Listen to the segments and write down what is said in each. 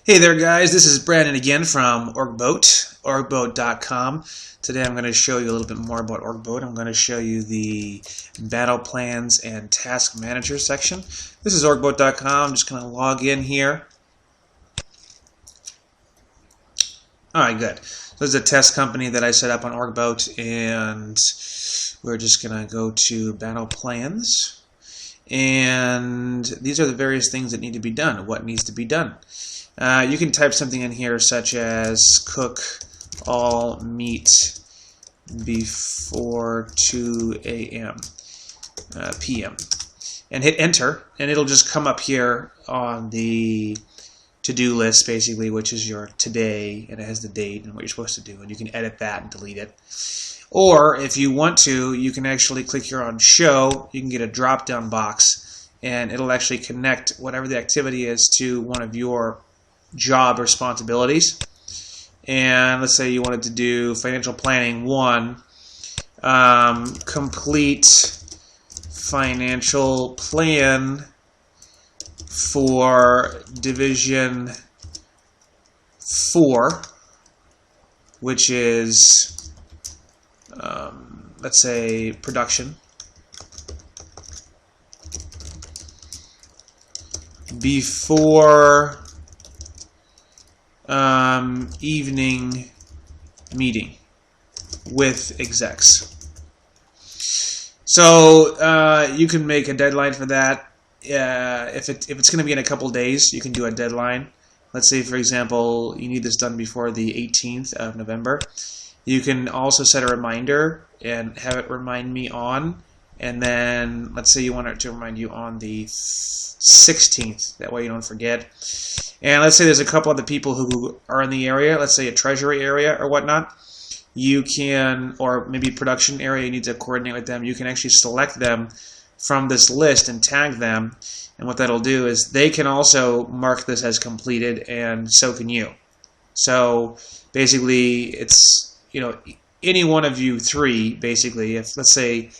Hey there guys, this is Brandon again from OrgBoat, OrgBoat.com. Today I'm going to show you a little bit more about OrgBoat. I'm going to show you the battle plans and task manager section. This is OrgBoat.com. I'm just going to log in here. Alright, good. So this is a test company that I set up on OrgBoat, and we're just going to go to battle plans. And these are the various things that need to be done, what needs to be done. You can type something in here such as cook all meat before 2 a.m. p.m. and hit enter, and it'll just come up here on the to-do list basically, which is your today, and it has the date and what you're supposed to do, and you can edit that and delete it. Or if you want to, you can actually click here on show. You can get a drop-down box, and it'll actually connect whatever the activity is to one of your job responsibilities. And let's say you wanted to do financial planning 1, complete financial plan for division 4, which is let's say production, before evening meeting with execs. So you can make a deadline for that. If it's going to be in a couple days, you can do a deadline. Let's say, for example, you need this done before the 18th of November. You can also set a reminder and have it remind me on, and then let's say you want it to remind you on the 16th. That way you don't forget. And let's say there's a couple other people who are in the area, let's say a treasury area or whatnot. You can, or maybe production area, you need to coordinate with them. You can actually select them from this list and tag them. And what that'll do is they can also mark this as completed, and so can you. So basically it's, any one of you three, basically, if let's say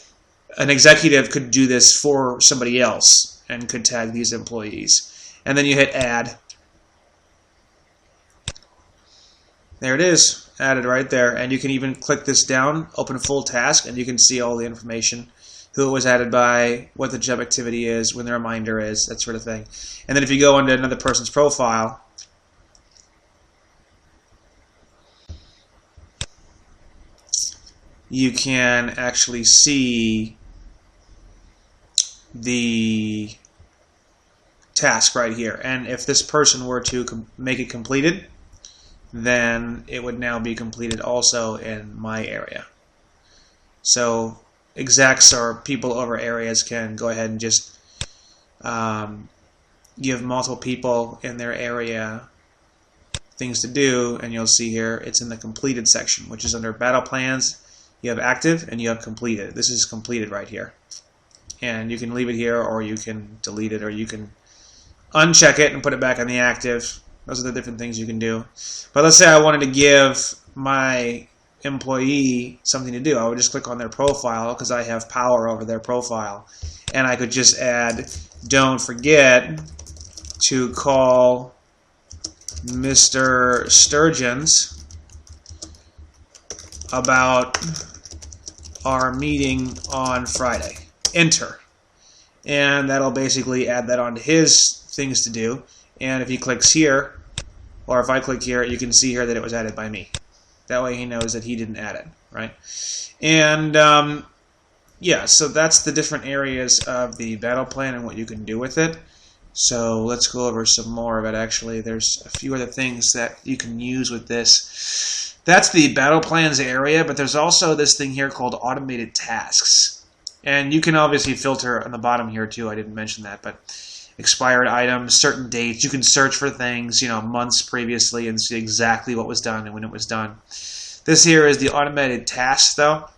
an executive could do this for somebody else and could tag these employees. And then you hit add. There it is, added right there. And you can even click this down, open full task, and you can see all the information, who it was added by, what the job activity is, when the reminder is, that sort of thing. And then if you go into another person's profile, you can actually see the task right here. And if this person were to make it completed, then it would now be completed also in my area. So execs or people over areas can go ahead and just give multiple people in their area things to do, and you'll see here it's in the completed section, which is under battle plans. You have active and you have completed. This is completed right here. And you can leave it here, or you can delete it, or you can uncheck it and put it back on the active. Those are the different things you can do. But let's say I wanted to give my employee something to do. I would just click on their profile because I have power over their profile. And I could just add, don't forget to call Mr. Sturgeons about our meeting on Friday. Enter. And that'll basically add that onto his things to do. And if he clicks here, or if I click here, you can see here that it was added by me. That way he knows that he didn't add it, right? And yeah, so that's the different areas of the battle plan and what you can do with it. So let's go over some more of it. Actually, there's a few other things that you can use with this. That's the battle plans area, but there's also this thing here called automated tasks. And you can obviously filter on the bottom here too. I didn't mention that, but expired items, certain dates. You can search for things, months previously, and see exactly what was done and when it was done. This here is the automated tasks, though.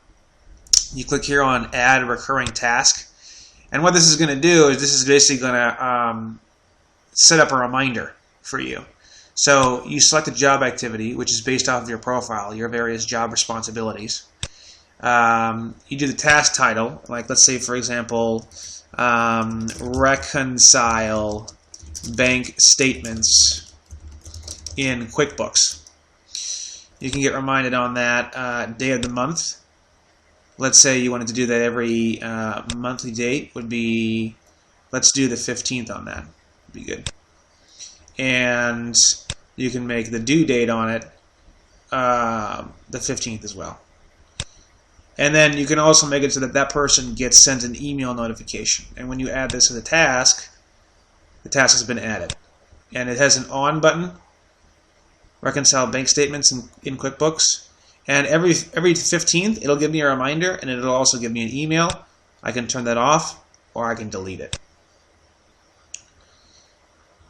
You click here on add recurring task. And what this is going to do is this is basically going to set up a reminder for you. So you select a job activity, which is based off of your profile, your various job responsibilities. You do the task title, like let's say, for example, reconcile bank statements in QuickBooks. You can get reminded on that day of the month. Let's say you wanted to do that every monthly date would be, let's do the 15th on that. Would be good. And you can make the due date on it the 15th as well. And then you can also make it so that that person gets sent an email notification. And when you add this to the task has been added. And it has an on button, reconcile bank statements in QuickBooks. And every 15th, it'll give me a reminder, and it'll also give me an email. I can turn that off, or I can delete it.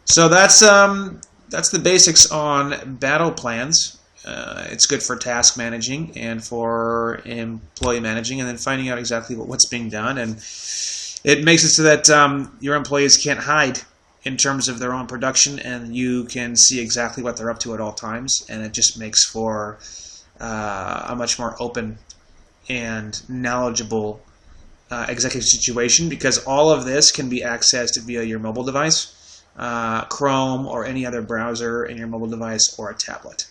So that's the basics on battle plans. It's good for task managing and for employee managing, and then finding out exactly what's being done. And it makes it so that your employees can't hide in terms of their own production, and you can see exactly what they're up to at all times. And it just makes for a much more open and knowledgeable executive situation, because all of this can be accessed via your mobile device, Chrome or any other browser in your mobile device, or a tablet.